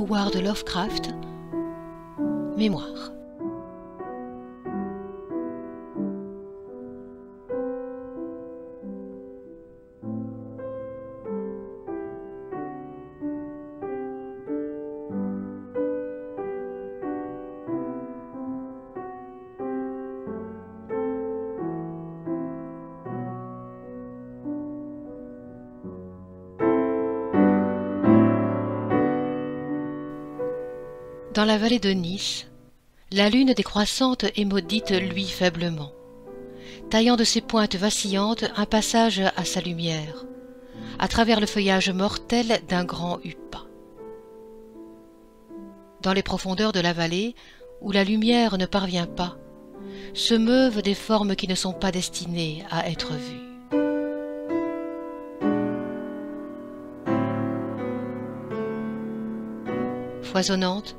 Howard Lovecraft, Mémoire. Dans la vallée de Nice, la lune décroissante et maudite luit faiblement, taillant de ses pointes vacillantes un passage à sa lumière, à travers le feuillage mortel d'un grand huppa. Dans les profondeurs de la vallée, où la lumière ne parvient pas, se meuvent des formes qui ne sont pas destinées à être vues. Foisonnante,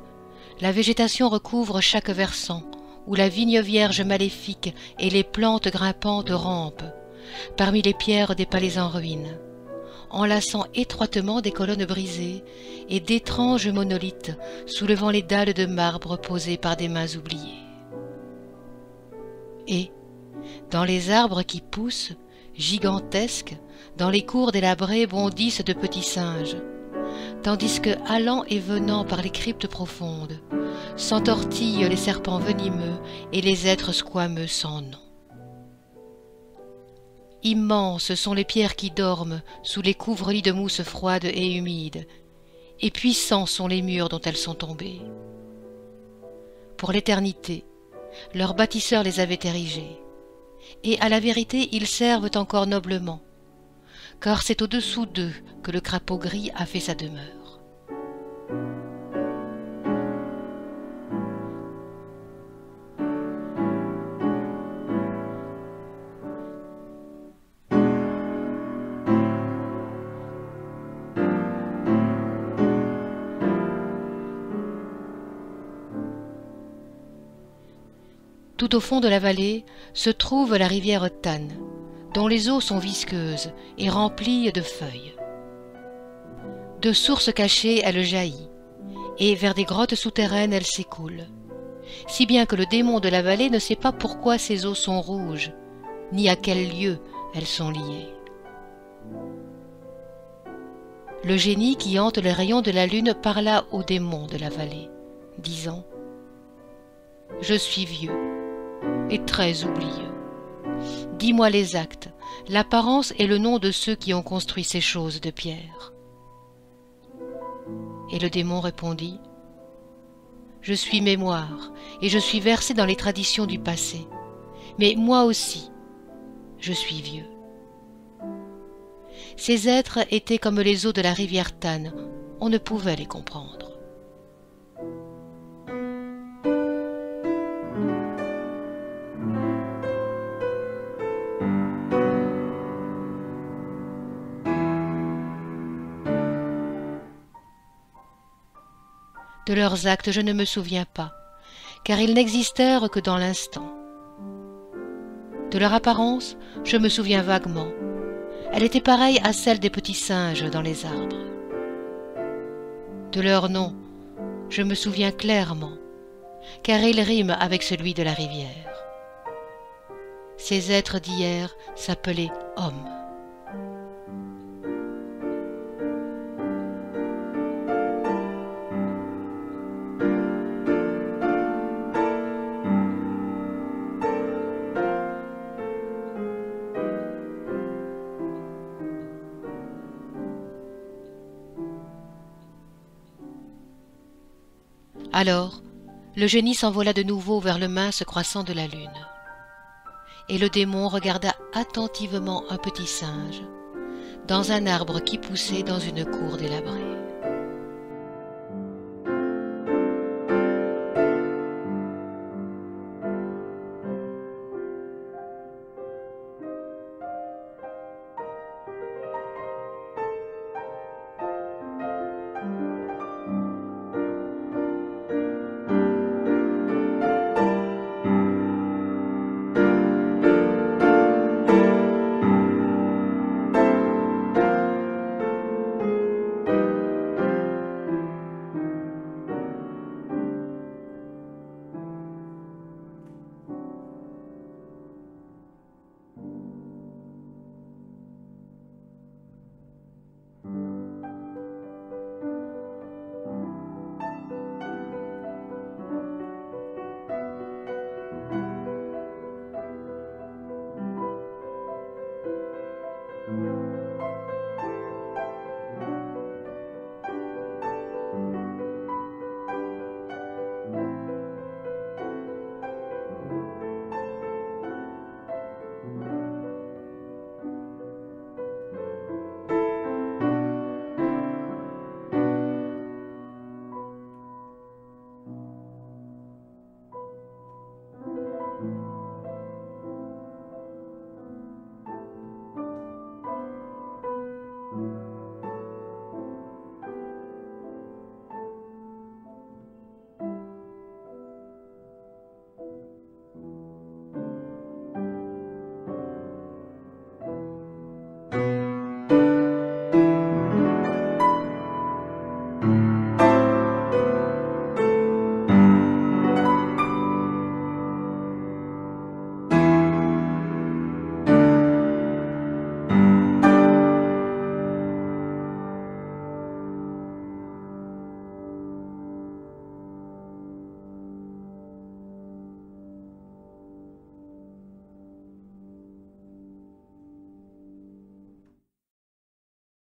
la végétation recouvre chaque versant, où la vigne vierge maléfique et les plantes grimpantes rampent, parmi les pierres des palais en ruine, enlaçant étroitement des colonnes brisées et d'étranges monolithes soulevant les dalles de marbre posées par des mains oubliées. Et, dans les arbres qui poussent, gigantesques, dans les cours délabrées bondissent de petits singes, tandis que, allant et venant par les cryptes profondes, s'entortillent les serpents venimeux et les êtres squameux sans nom. Immenses sont les pierres qui dorment sous les couvre-lits de mousse froide et humide, et puissants sont les murs dont elles sont tombées. Pour l'éternité, leurs bâtisseurs les avaient érigés, et à la vérité ils servent encore noblement, car c'est au-dessous d'eux que le crapaud gris a fait sa demeure. Tout au fond de la vallée se trouve la rivière Tann, dont les eaux sont visqueuses et remplies de feuilles. De sources cachées, elle jaillit, et vers des grottes souterraines elle s'écoule, si bien que le démon de la vallée ne sait pas pourquoi ces eaux sont rouges, ni à quel lieu elles sont liées. Le génie qui hante les rayons de la lune parla au démon de la vallée, disant « Je suis vieux et très oublieux. Dis-moi les actes, l'apparence et le nom de ceux qui ont construit ces choses de pierre. » Et le démon répondit « Je suis mémoire et je suis versé dans les traditions du passé, mais moi aussi, je suis vieux. » Ces êtres étaient comme les eaux de la rivière Tann, on ne pouvait les comprendre. De leurs actes, je ne me souviens pas, car ils n'existèrent que dans l'instant. De leur apparence, je me souviens vaguement. Elle était pareille à celle des petits singes dans les arbres. De leur nom, je me souviens clairement, car il rime avec celui de la rivière. Ces êtres d'hier s'appelaient hommes. Alors, le génie s'envola de nouveau vers le mince croissant de la lune. Et le démon regarda attentivement un petit singe, dans un arbre qui poussait dans une cour délabrée.